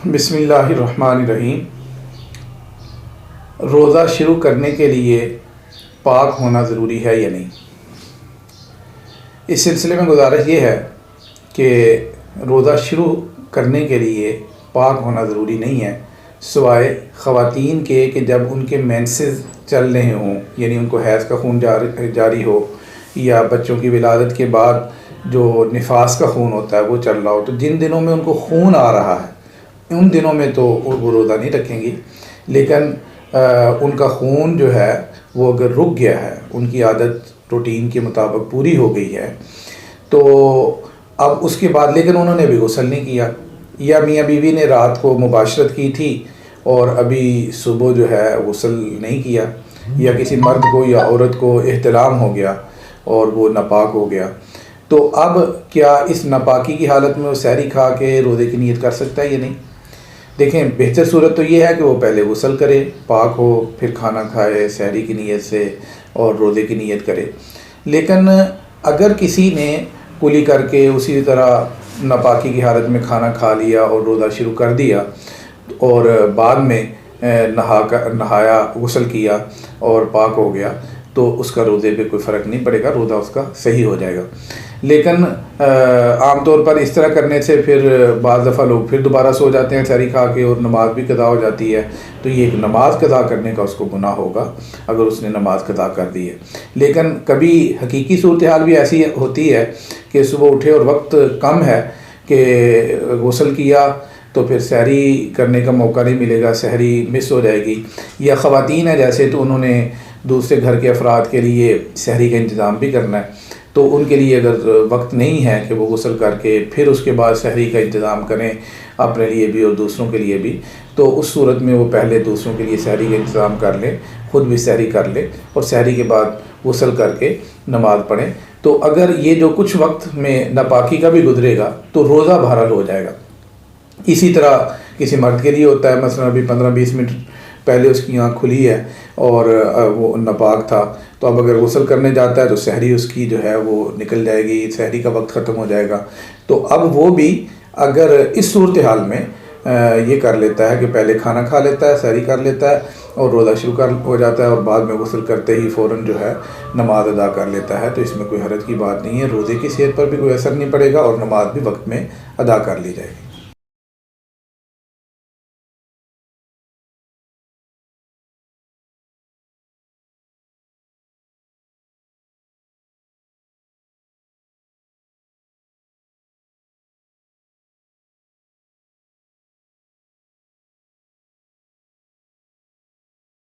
بسم اللہ الرحمن الرحیم۔ روزہ شروع کرنے کے لیے پاک ہونا ضروری ہے یا نہیں؟ اس سلسلے میں گزارش یہ ہے کہ روزہ شروع کرنے کے لیے پاک ہونا ضروری نہیں ہے، سوائے خواتین کے کہ جب ان کے مینسز چل رہے ہوں، یعنی ان کو حیض کا خون جاری ہو، یا بچوں کی ولادت کے بعد جو نفاس کا خون ہوتا ہے وہ چل رہا ہو، تو جن دنوں میں ان کو خون آ رہا ہے ان دنوں میں تو وہ روزہ نہیں رکھیں گی۔ لیکن ان کا خون جو ہے وہ اگر رک گیا ہے، ان کی عادت روٹین کے مطابق پوری ہو گئی ہے، تو اب اس کے بعد لیکن انہوں نے ابھی غسل نہیں کیا، یا میاں بیوی نے رات کو مباشرت کی تھی اور ابھی صبح جو ہے غسل نہیں کیا، یا کسی مرد کو یا عورت کو احتلام ہو گیا اور وہ ناپاک ہو گیا، تو اب کیا اس ناپاکی کی حالت میں وہ سحری کھا کے روزے کی نیت کر سکتا ہے یا نہیں؟ دیکھیں، بہتر صورت تو یہ ہے کہ وہ پہلے غسل کرے، پاک ہو، پھر کھانا کھائے سحری کی نیت سے اور روزے کی نیت کرے۔ لیکن اگر کسی نے کلی کر کے اسی طرح ناپاکی کی حالت میں کھانا کھا لیا اور روزہ شروع کر دیا اور بعد میں نہایا، غسل کیا اور پاک ہو گیا، تو اس کا روزے پہ کوئی فرق نہیں پڑے گا، روزہ اس کا صحیح ہو جائے گا۔ لیکن عام طور پر اس طرح کرنے سے پھر بعض دفعہ لوگ پھر دوبارہ سو جاتے ہیں سحری کھا کے، اور نماز بھی قضا ہو جاتی ہے، تو یہ ایک نماز قضا کرنے کا اس کو گناہ ہوگا اگر اس نے نماز قضا کر دی ہے۔ لیکن کبھی حقیقی صورتحال بھی ایسی ہوتی ہے کہ صبح اٹھے اور وقت کم ہے کہ غسل کیا تو پھر سحری کرنے کا موقع نہیں ملے گا، سحری مس ہو جائے گی، یا خواتین ہیں جیسے تو انہوں نے دوسرے گھر کے افراد کے لیے سحری کا انتظام بھی کرنا ہے، تو ان کے لیے اگر وقت نہیں ہے کہ وہ غسل کر کے پھر اس کے بعد سحری کا انتظام کریں اپنے لیے بھی اور دوسروں کے لیے بھی، تو اس صورت میں وہ پہلے دوسروں کے لیے سحری کا انتظام کر لیں، خود بھی سحری کر لیں اور سحری کے بعد غسل کر کے نماز پڑھیں۔ تو اگر یہ جو کچھ وقت میں ناپاکی کا بھی گزرے گا تو روزہ بہرحال ہو جائے گا۔ اسی طرح کسی مرد کے لیے ہوتا ہے، مثلا ابھی 15-20 منٹ پہلے اس کی آنکھ کھلی ہے اور وہ ناپاک تھا، تو اب اگر غسل کرنے جاتا ہے تو سحری اس کی جو ہے وہ نکل جائے گی، سحری کا وقت ختم ہو جائے گا۔ تو اب وہ بھی اگر اس صورتحال میں یہ کر لیتا ہے کہ پہلے کھانا کھا لیتا ہے، سحری کر لیتا ہے اور روزہ شروع ہو جاتا ہے، اور بعد میں غسل کرتے ہی فوراً جو ہے نماز ادا کر لیتا ہے، تو اس میں کوئی حرج کی بات نہیں ہے، روزے کی صحت پر بھی کوئی اثر نہیں پڑے گا اور نماز بھی وقت میں ادا کر لی جائے گی۔